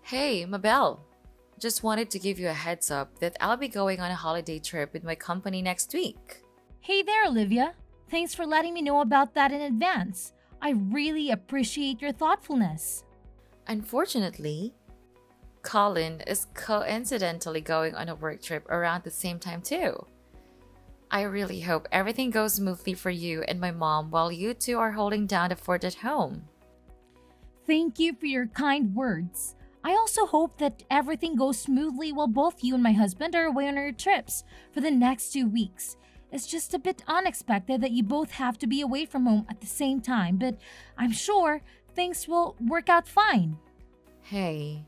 Hey, Mabel. Just wanted to give you a heads up that I'll be going on a holiday trip with my company next week. Hey there, Olivia. Thanks for letting me know about that in advance. I really appreciate your thoughtfulness. Unfortunately, Colin is coincidentally going on a work trip around the same time too. I really hope everything goes smoothly for you and my mom while you two are holding down the fort at home. Thank you for your kind words. I also hope that everything goes smoothly while both you and my husband are away on our trips for the next 2 weeks. It's just a bit unexpected that you both have to be away from home at the same time, but I'm sure things will work out fine. Hey,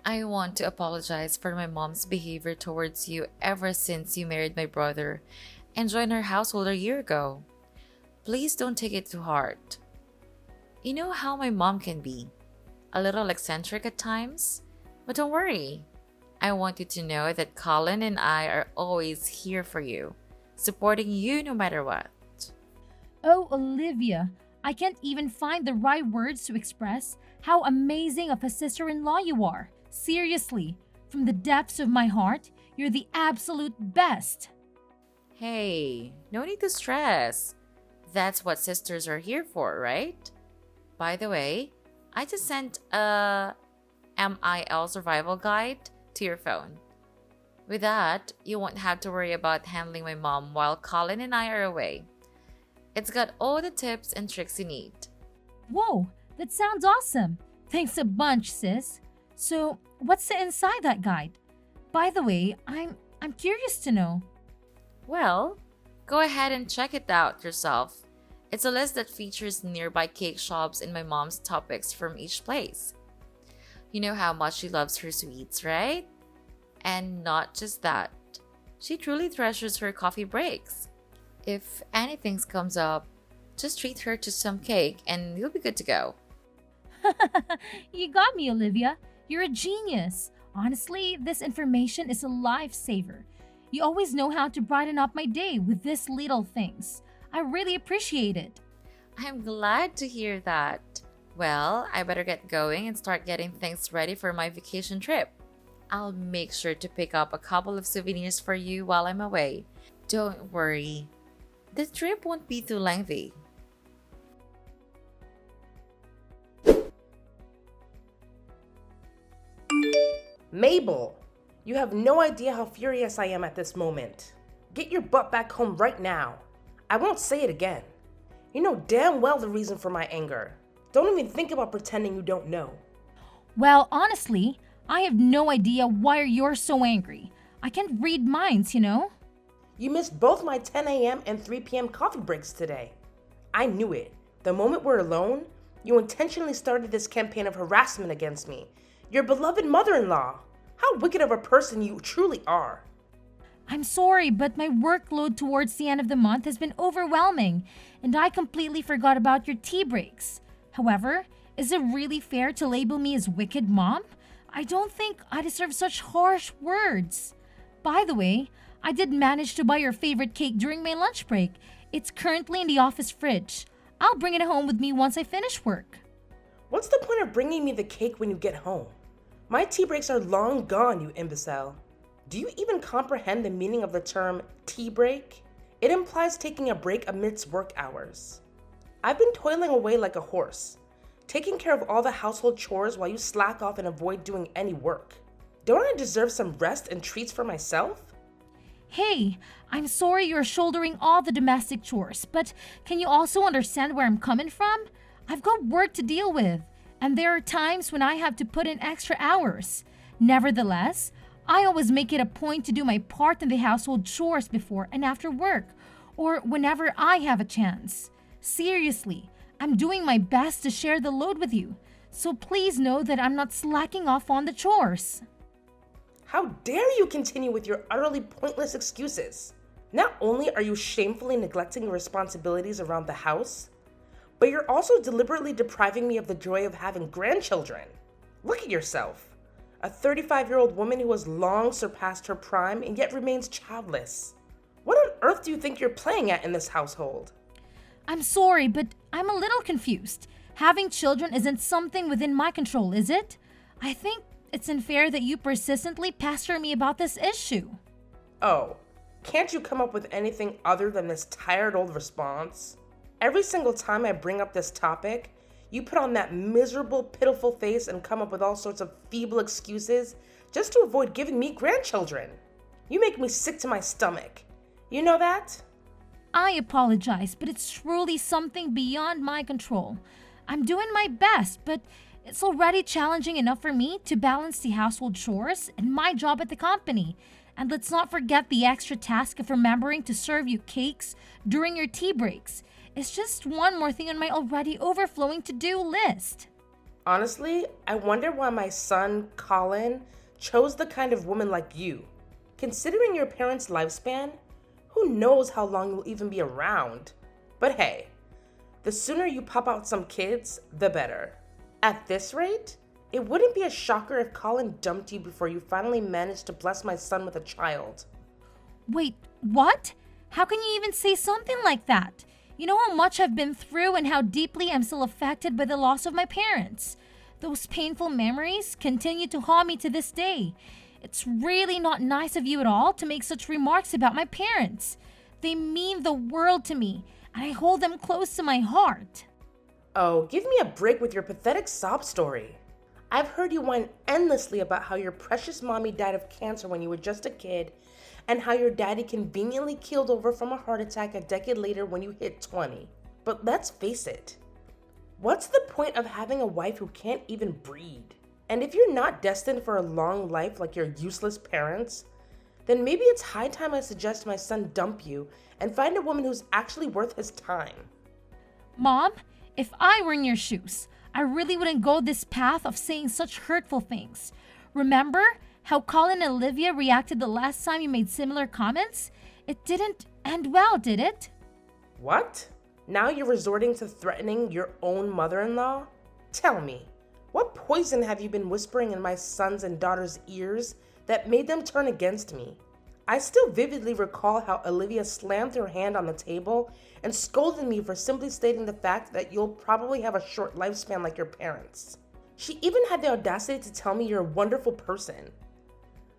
I want to apologize for my mom's behavior towards you ever since you married my brother and joined our household a year ago. Please don't take it to heart. You know how my mom can be, a little eccentric at times, but don't worry. I want you to know that Colin and I are always here for you, supporting you no matter what. Oh, Olivia, I can't even find the right words to express how amazing of a sister in law you are. Seriously, from the depths of my heart, you're the absolute best. Hey, no need to stress. That's what sisters are here for, right? By the way, I just sent a MIL survival guide to your phone. With that, you won't have to worry about handling my mom while Colin and I are away. It's got all the tips and tricks you need. Whoa, that sounds awesome. Thanks a bunch, sis. So, what's inside that guide? By the way, I'm curious to know. Well, go ahead and check it out yourself. It's a list that features nearby cake shops and my mom's topics from each place. You know how much she loves her sweets, right? And not just that, she truly treasures her coffee breaks. If anything comes up, just treat her to some cake and you'll be good to go. You got me, Olivia. You're a genius. Honestly, this information is a lifesaver. You always know how to brighten up my day with these little things. I really appreciate it. I'm glad to hear that. Well, I better get going and start getting things ready for my vacation trip. I'll make sure to pick up a couple of souvenirs for you while I'm away. Don't worry, the trip won't be too lengthy. Mabel, you have no idea how furious I am at this moment. Get your butt back home right now. I won't say it again. You know damn well the reason for my anger. Don't even think about pretending you don't know. Well, honestly, I have no idea why you're so angry. I can't read minds, you know? You missed both my 10 a.m. and 3 p.m. coffee breaks today. I knew it. The moment we're alone, you intentionally started this campaign of harassment against me. Your beloved mother-in-law. How wicked of a person you truly are. I'm sorry, but my workload towards the end of the month has been overwhelming, and I completely forgot about your tea breaks. However, is it really fair to label me as wicked, Mom? I don't think I deserve such harsh words. By the way, I did manage to buy your favorite cake during my lunch break. It's currently in the office fridge. I'll bring it home with me once I finish work. What's the point of bringing me the cake when you get home? My tea breaks are long gone, you imbecile. Do you even comprehend the meaning of the term tea break? It implies taking a break amidst work hours. I've been toiling away like a horse, taking care of all the household chores while you slack off and avoid doing any work. Don't I deserve some rest and treats for myself? Hey, I'm sorry you're shouldering all the domestic chores, but can you also understand where I'm coming from? I've got work to deal with, and there are times when I have to put in extra hours. Nevertheless, I always make it a point to do my part in the household chores before and after work, or whenever I have a chance. Seriously, I'm doing my best to share the load with you, so please know that I'm not slacking off on the chores. How dare you continue with your utterly pointless excuses? Not only are you shamefully neglecting your responsibilities around the house, but you're also deliberately depriving me of the joy of having grandchildren. Look at yourself. A 35-year-old woman who has long surpassed her prime and yet remains childless. What on earth do you think you're playing at in this household? I'm sorry, but I'm a little confused. Having children isn't something within my control, is it? I think it's unfair that you persistently pester me about this issue. Oh, can't you come up with anything other than this tired old response? Every single time I bring up this topic, you put on that miserable, pitiful face and come up with all sorts of feeble excuses just to avoid giving me grandchildren. You make me sick to my stomach. You know that? I apologize, but it's truly something beyond my control. I'm doing my best, but it's already challenging enough for me to balance the household chores and my job at the company. And let's not forget the extra task of remembering to serve you cakes during your tea breaks. It's just one more thing on my already overflowing to-do list. Honestly, I wonder why my son, Colin, chose the kind of woman like you. Considering your parents' lifespan, who knows how long you'll even be around? But hey, the sooner you pop out some kids, the better. At this rate, it wouldn't be a shocker if Colin dumped you before you finally managed to bless my son with a child. Wait, what? How can you even say something like that? You know how much I've been through and how deeply I'm still affected by the loss of my parents. Those painful memories continue to haunt me to this day. It's really not nice of you at all to make such remarks about my parents. They mean the world to me, and I hold them close to my heart. Oh, give me a break with your pathetic sob story. I've heard you whine endlessly about how your precious mommy died of cancer when you were just a kid, and how your daddy conveniently keeled over from a heart attack a decade later when you hit 20. But let's face it, what's the point of having a wife who can't even breed? And if you're not destined for a long life like your useless parents, then maybe it's high time I suggest my son dump you and find a woman who's actually worth his time. Mom, if I were in your shoes, I really wouldn't go this path of saying such hurtful things. Remember how Colin and Olivia reacted the last time you made similar comments? It didn't end well, did it? What? Now you're resorting to threatening your own mother-in-law? Tell me, what poison have you been whispering in my sons and daughters' ears that made them turn against me? I still vividly recall how Olivia slammed her hand on the table and scolded me for simply stating the fact that you'll probably have a short lifespan like your parents. She even had the audacity to tell me you're a wonderful person.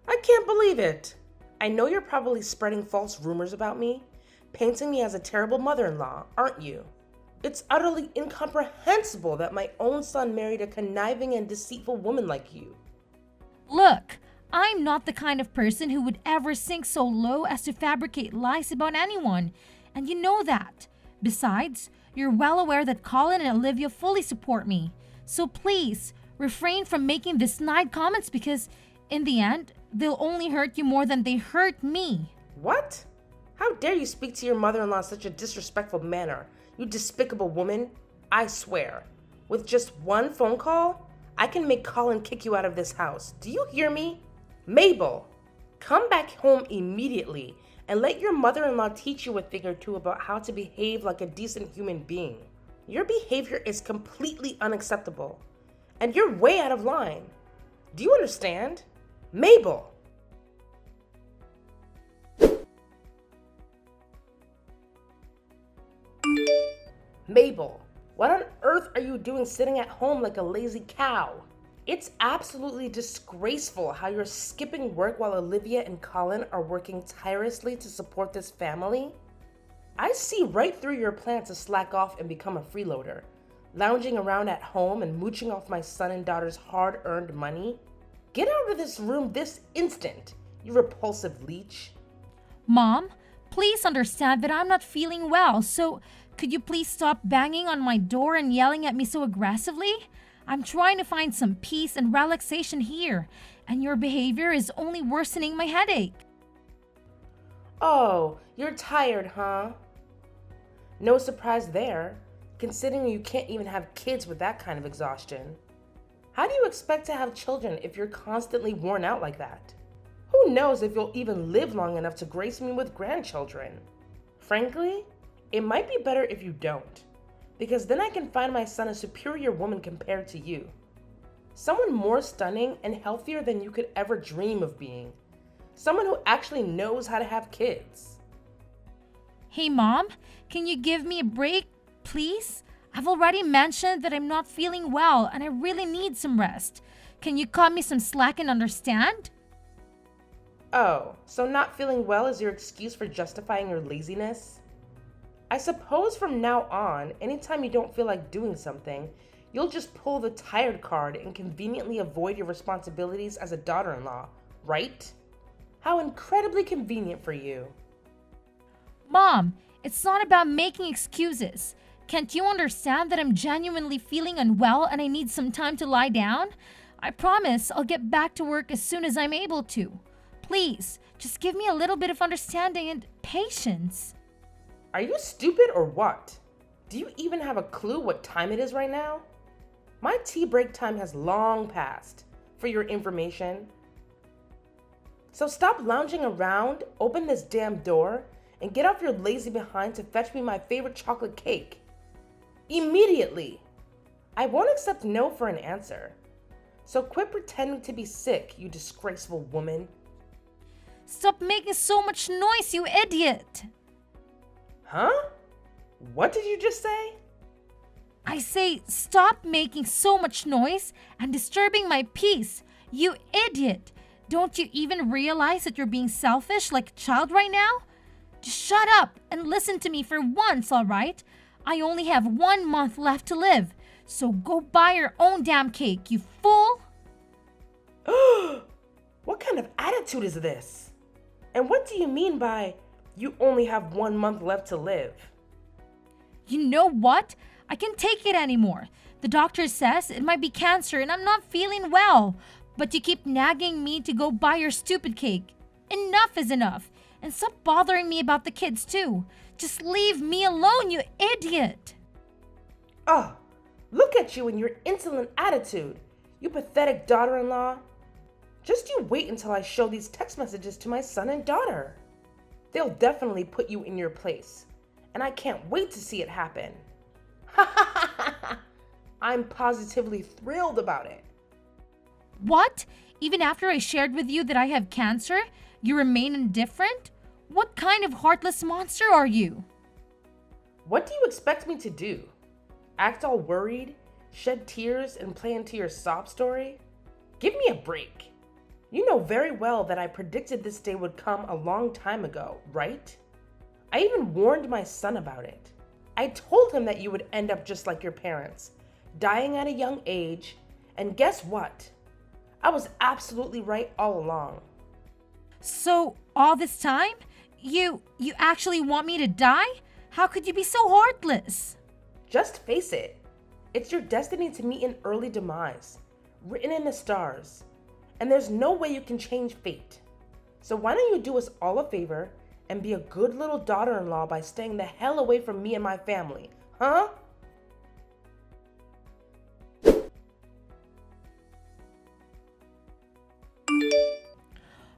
I can't believe it. I know you're probably spreading false rumors about me, painting me as a terrible mother-in-law, aren't you? It's utterly incomprehensible that my own son married a conniving and deceitful woman like you. Look, I'm not the kind of person who would ever sink so low as to fabricate lies about anyone, and you know that. Besides, you're well aware that Colin and Olivia fully support me. So please, refrain from making these snide comments because, in the end, they'll only hurt you more than they hurt me. What? How dare you speak to your mother-in-law in such a disrespectful manner, you despicable woman? I swear, with just one phone call, I can make Colin kick you out of this house. Do you hear me? Mabel, come back home immediately and let your mother-in-law teach you a thing or two about how to behave like a decent human being. Your behavior is completely unacceptable, and you're way out of line. Do you understand? Mabel! Mabel, what on earth are you doing sitting at home like a lazy cow? It's absolutely disgraceful how you're skipping work while Olivia and Colin are working tirelessly to support this family. I see right through your plan to slack off and become a freeloader, lounging around at home and mooching off my son and daughter's hard-earned money. Get out of this room this instant, you repulsive leech. Mom, please understand that I'm not feeling well, so could you please stop banging on my door and yelling at me so aggressively? I'm trying to find some peace and relaxation here, and your behavior is only worsening my headache. Oh, you're tired, huh? No surprise there, considering you can't even have kids with that kind of exhaustion. How do you expect to have children if you're constantly worn out like that? Who knows if you'll even live long enough to grace me with grandchildren? Frankly, it might be better if you don't, because then I can find my son a superior woman compared to you. Someone more stunning and healthier than you could ever dream of being. Someone who actually knows how to have kids. Hey Mom, can you give me a break, please? I've already mentioned that I'm not feeling well and I really need some rest. Can you cut me some slack and understand? Oh, so not feeling well is your excuse for justifying your laziness? I suppose from now on, anytime you don't feel like doing something, you'll just pull the tired card and conveniently avoid your responsibilities as a daughter-in-law, right? How incredibly convenient for you. Mom, it's not about making excuses. Can't you understand that I'm genuinely feeling unwell and I need some time to lie down? I promise I'll get back to work as soon as I'm able to. Please, just give me a little bit of understanding and patience. Are you stupid or what? Do you even have a clue what time it is right now? My tea break time has long passed, for your information. So stop lounging around, open this damn door, and get off your lazy behind to fetch me my favorite chocolate cake. Immediately! I won't accept no for an answer. So quit pretending to be sick, you disgraceful woman. Stop making so much noise, you idiot! Huh? What did you just say? I say stop making so much noise and disturbing my peace, you idiot! Don't you even realize that you're being selfish like a child right now? Just shut up and listen to me for once, alright? I only have 1 month left to live, so go buy your own damn cake, you fool! What kind of attitude is this? And what do you mean by you only have 1 month left to live? You know what? I can't take it anymore. The doctor says it might be cancer and I'm not feeling well. But you keep nagging me to go buy your stupid cake. Enough is enough. And stop bothering me about the kids too. Just leave me alone, you idiot. Oh, look at you and your insolent attitude, you pathetic daughter-in-law. Just you wait until I show these text messages to my son and daughter. They'll definitely put you in your place, and I can't wait to see it happen. Ha ha ha ha ha! I'm positively thrilled about it. What? Even after I shared with you that I have cancer, you remain indifferent? What kind of heartless monster are you? What do you expect me to do? Act all worried, shed tears, and play into your sob story? Give me a break. You know very well that I predicted this day would come a long time ago, right? I even warned my son about it. I told him that you would end up just like your parents, dying at a young age, and guess what? I was absolutely right all along. So, all this time, you actually want me to die? How could you be so heartless? Just face it. It's your destiny to meet an early demise, written in the stars. And there's no way you can change fate. So why don't you do us all a favor and be a good little daughter-in-law by staying the hell away from me and my family, huh?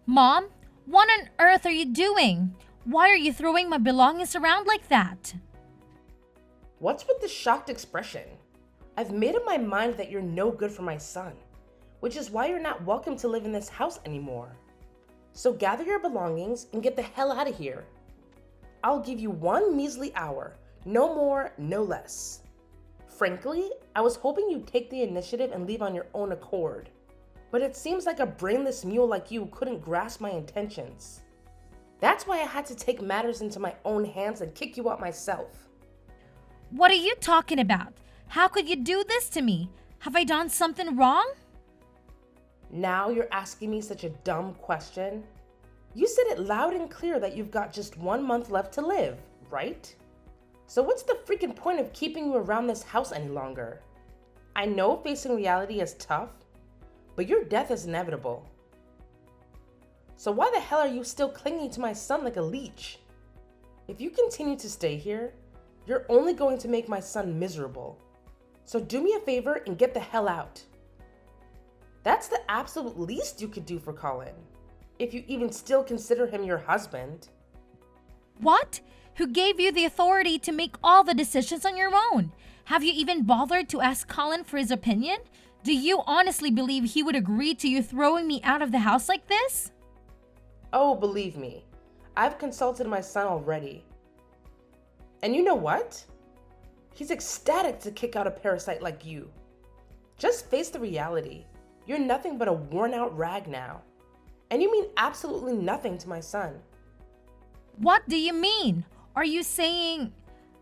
Mom, what on earth are you doing? Why are you throwing my belongings around like that? What's with the shocked expression? I've made up my mind that you're no good for my son, which is why you're not welcome to live in this house anymore. So gather your belongings and get the hell out of here. I'll give you 1 measly hour, no more, no less. Frankly, I was hoping you'd take the initiative and leave on your own accord. But it seems like a brainless mule like you couldn't grasp my intentions. That's why I had to take matters into my own hands and kick you out myself. What are you talking about? How could you do this to me? Have I done something wrong? Now you're asking me such a dumb question? You said it loud and clear that you've got just 1 month left to live, right? So what's the freaking point of keeping you around this house any longer? I know facing reality is tough, but your death is inevitable. So why the hell are you still clinging to my son like a leech? If you continue to stay here, you're only going to make my son miserable. So do me a favor and get the hell out. That's the absolute least you could do for Colin, if you even still consider him your husband. What? Who gave you the authority to make all the decisions on your own? Have you even bothered to ask Colin for his opinion? Do you honestly believe he would agree to you throwing me out of the house like this? Oh, believe me, I've consulted my son already. And you know what? He's ecstatic to kick out a parasite like you. Just face the reality. You're nothing but a worn-out rag now. And you mean absolutely nothing to my son. What do you mean? Are you saying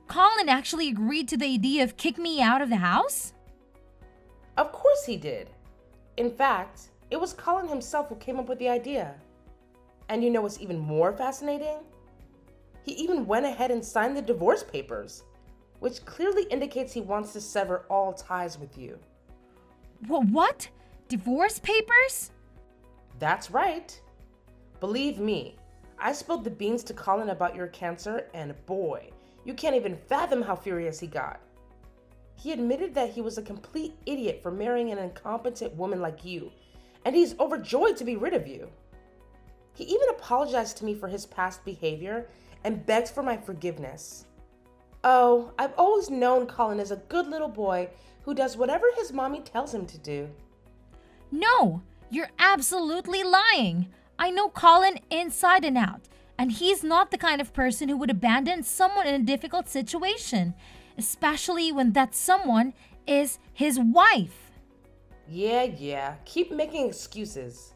Colin actually agreed to the idea of kicking me out of the house? Of course he did. In fact, it was Colin himself who came up with the idea. And you know what's even more fascinating? He even went ahead and signed the divorce papers, which clearly indicates he wants to sever all ties with you. What? Divorce papers? That's right. Believe me, I spilled the beans to Colin about your cancer, and boy, you can't even fathom how furious he got. He admitted that he was a complete idiot for marrying an incompetent woman like you, and he's overjoyed to be rid of you. He even apologized to me for his past behavior and begged for my forgiveness. Oh, I've always known Colin is a good little boy who does whatever his mommy tells him to do. No, you're absolutely lying. I know Colin inside and out, and he's not the kind of person who would abandon someone in a difficult situation, especially when that someone is his wife. Yeah, keep making excuses.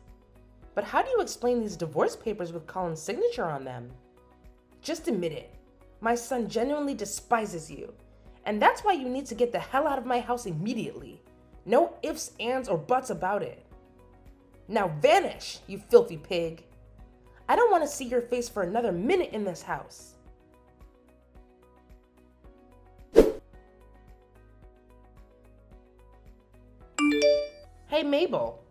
But how do you explain these divorce papers with Colin's signature on them? Just admit it. My son genuinely despises you, and that's why you need to get the hell out of my house immediately. No ifs, ands, or buts about it. Now vanish, you filthy pig. I don't want to see your face for another minute in this house. Hey Mabel,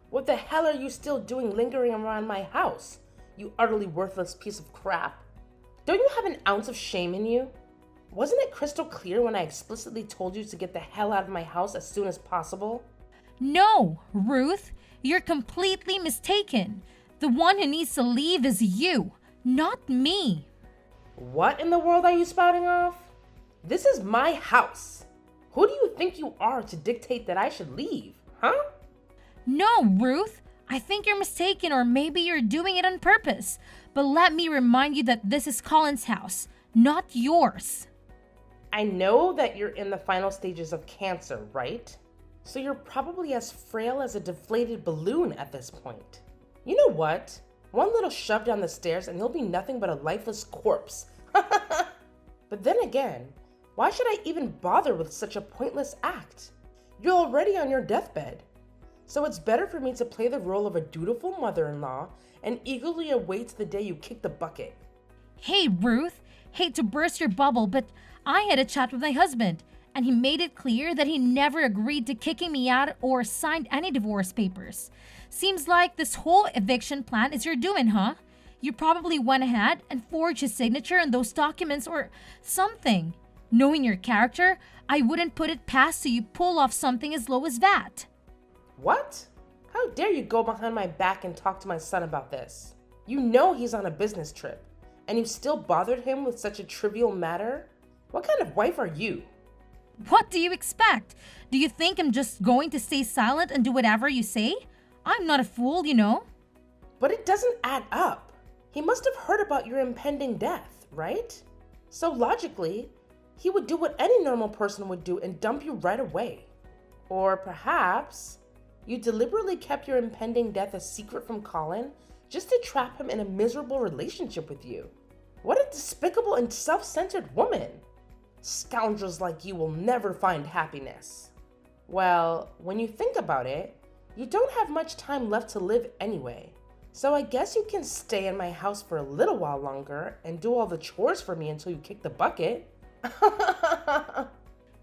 what the hell are you still doing lingering around my house, you utterly worthless piece of crap? Don't you have an ounce of shame in you? Wasn't it crystal clear when I explicitly told you to get the hell out of my house as soon as possible? No, Ruth, you're completely mistaken. The one who needs to leave is you, not me. What in the world are you spouting off? This is my house. Who do you think you are to dictate that I should leave, huh? No, Ruth, I think you're mistaken, or maybe you're doing it on purpose. But let me remind you that this is Colin's house, not yours. I know that you're in the final stages of cancer, right? So you're probably as frail as a deflated balloon at this point. You know what? One little shove down the stairs and you'll be nothing but a lifeless corpse. But then again, why should I even bother with such a pointless act? You're already on your deathbed. So it's better for me to play the role of a dutiful mother-in-law and eagerly await the day you kick the bucket. Hey, Ruth, hate to burst your bubble, but I had a chat with my husband, and he made it clear that he never agreed to kicking me out or signed any divorce papers. Seems like this whole eviction plan is your doing, huh? You probably went ahead and forged his signature on those documents or something. Knowing your character, I wouldn't put it past you pull off something as low as that. What? How dare you go behind my back and talk to my son about this? You know he's on a business trip, and you still bothered him with such a trivial matter? What kind of wife are you? What do you expect? Do you think I'm just going to stay silent and do whatever you say? I'm not a fool, you know. But it doesn't add up. He must have heard about your impending death, right? So logically, he would do what any normal person would do and dump you right away. Or perhaps you deliberately kept your impending death a secret from Colin just to trap him in a miserable relationship with you. What a despicable and self-centered woman. Scoundrels like you will never find happiness. Well, when you think about it, you don't have much time left to live anyway. So I guess you can stay in my house for a little while longer and do all the chores for me until you kick the bucket.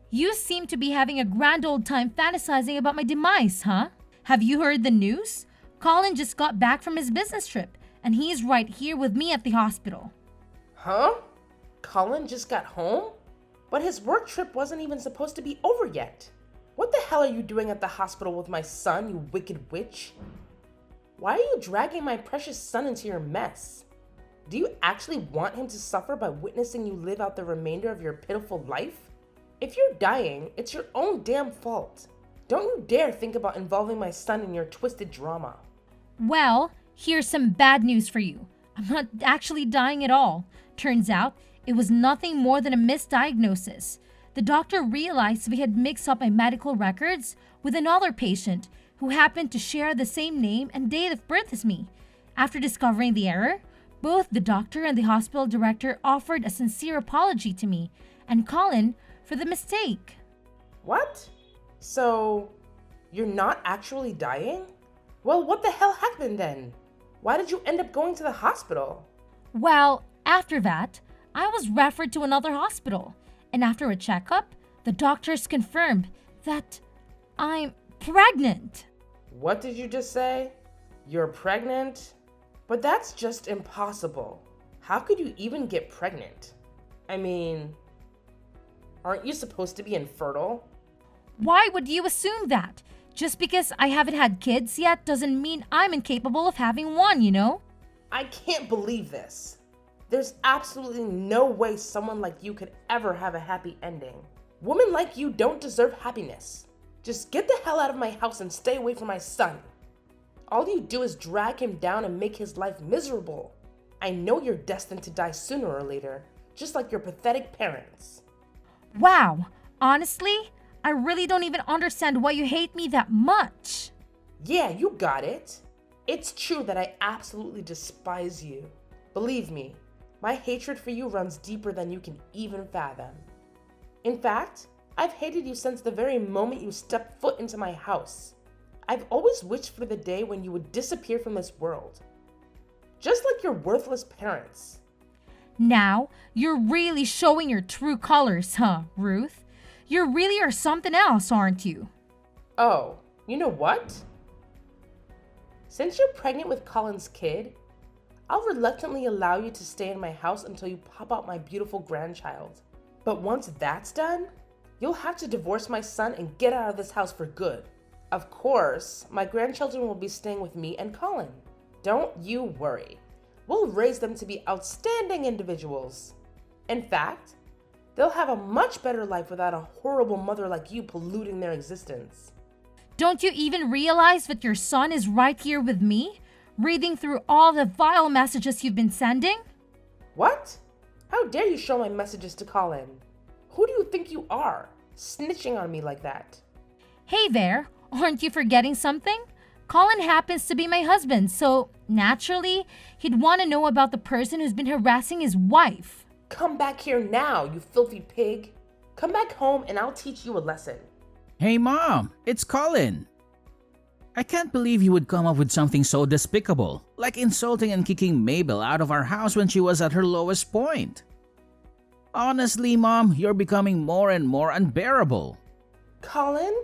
You seem to be having a grand old time fantasizing about my demise, huh? Have you heard the news? Colin just got back from his business trip, and he's right here with me at the hospital. Huh? Colin just got home? But his work trip wasn't even supposed to be over yet. What the hell are you doing at the hospital with my son, you wicked witch? Why are you dragging my precious son into your mess? Do you actually want him to suffer by witnessing you live out the remainder of your pitiful life? If you're dying, it's your own damn fault. Don't you dare think about involving my son in your twisted drama. Well, here's some bad news for you. I'm not actually dying at all. Turns out, it was nothing more than a misdiagnosis. the doctor realized we had mixed up my medical records with another patient who happened to share the same name and date of birth as me. After discovering the error, both the doctor and the hospital director offered a sincere apology to me and Colin for the mistake. What? So, you're not actually dying? Well, what the hell happened then? Why did you end up going to the hospital? Well, after that, I was referred to another hospital, and after a checkup, the doctors confirmed that I'm pregnant. What did you just say? You're pregnant? But that's just impossible. How could you even get pregnant? I mean, aren't you supposed to be infertile? Why would you assume that? Just because I haven't had kids yet doesn't mean I'm incapable of having one, you know? I can't believe this. There's absolutely no way someone like you could ever have a happy ending. Women like you don't deserve happiness. Just get the hell out of my house and stay away from my son. All you do is drag him down and make his life miserable. I know you're destined to die sooner or later, just like your pathetic parents. Wow, honestly, I really don't even understand why you hate me that much. Yeah, you got it. It's true that I absolutely despise you. Believe me, my hatred for you runs deeper than you can even fathom. In fact, I've hated you since the very moment you stepped foot into my house. I've always wished for the day when you would disappear from this world. Just like your worthless parents. Now, you're really showing your true colors, huh, Ruth? You really are something else, aren't you? Oh, you know what? Since you're pregnant with Colin's kid, I'll reluctantly allow you to stay in my house until you pop out my beautiful grandchild. But once that's done, you'll have to divorce my son and get out of this house for good. Of course, my grandchildren will be staying with me and Colin. Don't you worry. We'll raise them to be outstanding individuals. In fact, they'll have a much better life without a horrible mother like you polluting their existence. Don't you even realize that your son is right here with me, reading through all the vile messages you've been sending? What? How dare you show my messages to Colin? Who do you think you are, snitching on me like that? Hey there, aren't you forgetting something? Colin happens to be my husband, so naturally, he'd want to know about the person who's been harassing his wife. Come back here now, you filthy pig. Come back home and I'll teach you a lesson. Hey Mom, it's Colin. I can't believe you would come up with something so despicable, like insulting and kicking Mabel out of our house when she was at her lowest point. Honestly, Mom, you're becoming more and more unbearable. Colin?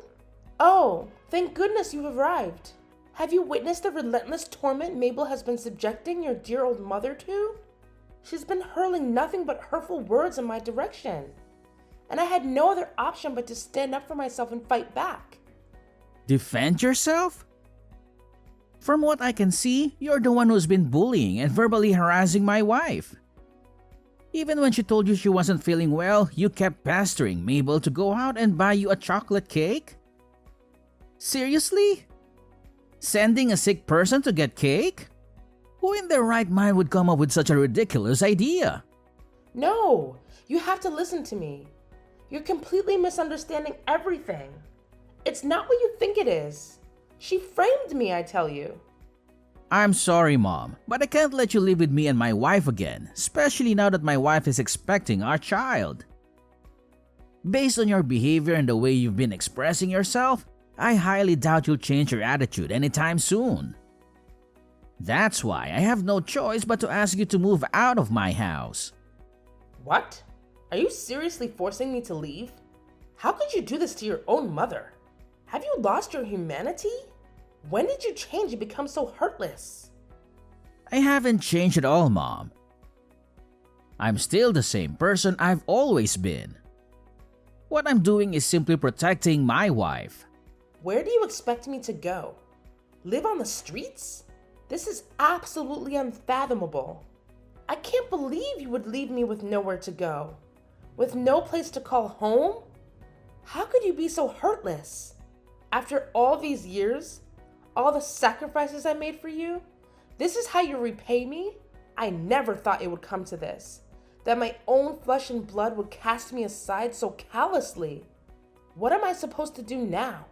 Oh, thank goodness you've arrived. Have you witnessed the relentless torment Mabel has been subjecting your dear old mother to? She's been hurling nothing but hurtful words in my direction. And I had no other option but to stand up for myself and fight back. Defend yourself? From what I can see, you're the one who's been bullying and verbally harassing my wife. Even when she told you she wasn't feeling well, you kept pestering Mabel to go out and buy you a chocolate cake? Seriously? Sending a sick person to get cake? Who in their right mind would come up with such a ridiculous idea? No, you have to listen to me. You're completely misunderstanding everything. It's not what you think it is. She framed me, I tell you. I'm sorry, Mom, but I can't let you live with me and my wife again, especially now that my wife is expecting our child. Based on your behavior and the way you've been expressing yourself, I highly doubt you'll change your attitude anytime soon. That's why I have no choice but to ask you to move out of my house. What? Are you seriously forcing me to leave? How could you do this to your own mother? Have you lost your humanity? When did you change and become so heartless? I haven't changed at all, Mom. I'm still the same person I've always been. What I'm doing is simply protecting my wife. Where do you expect me to go? Live on the streets? This is absolutely unfathomable. I can't believe you would leave me with nowhere to go. With no place to call home? How could you be so heartless? After all these years, all the sacrifices I made for you, this is how you repay me? I never thought it would come to this. that my own flesh and blood would cast me aside so callously. What am I supposed to do now?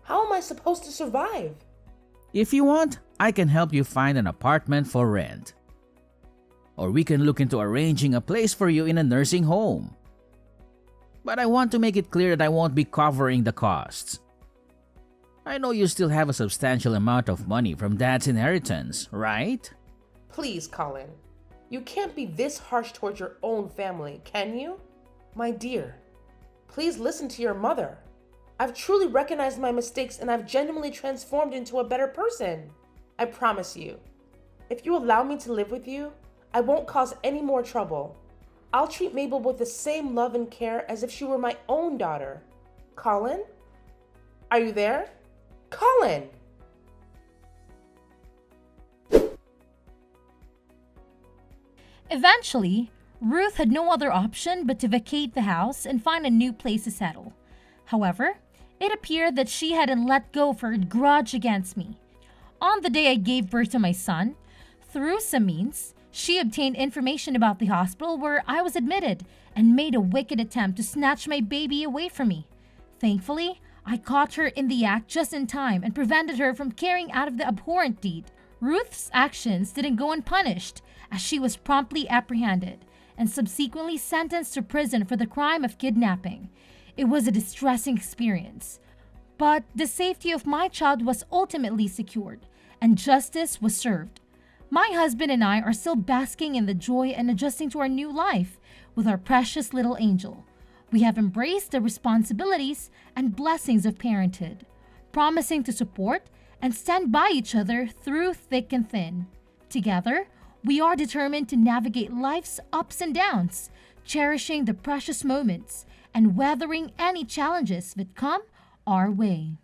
How am I supposed to survive? If you want, I can help you find an apartment for rent. Or we can look into arranging a place for you in a nursing home. But I want to make it clear that I won't be covering the costs. I know you still have a substantial amount of money from Dad's inheritance, right? Please, Colin. You can't be this harsh towards your own family, can you? My dear, please listen to your mother. I've truly recognized my mistakes and I've genuinely transformed into a better person. I promise you. If you allow me to live with you, I won't cause any more trouble. I'll treat Mabel with the same love and care as if she were my own daughter. Colin? Are you there? Colin! Eventually, Ruth had no other option but to vacate the house and find a new place to settle. However, it appeared that she hadn't let go of her grudge against me. On the day I gave birth to my son, through some means, she obtained information about the hospital where I was admitted and made a wicked attempt to snatch my baby away from me. Thankfully, I caught her in the act just in time and prevented her from carrying out of the abhorrent deed. Ruth's actions didn't go unpunished, as she was promptly apprehended and subsequently sentenced to prison for the crime of kidnapping. It was a distressing experience, but the safety of my child was ultimately secured and justice was served. My husband and I are still basking in the joy and adjusting to our new life with our precious little angel. We have embraced the responsibilities and blessings of parenthood, promising to support and stand by each other through thick and thin. Together, we are determined to navigate life's ups and downs, cherishing the precious moments and weathering any challenges that come our way.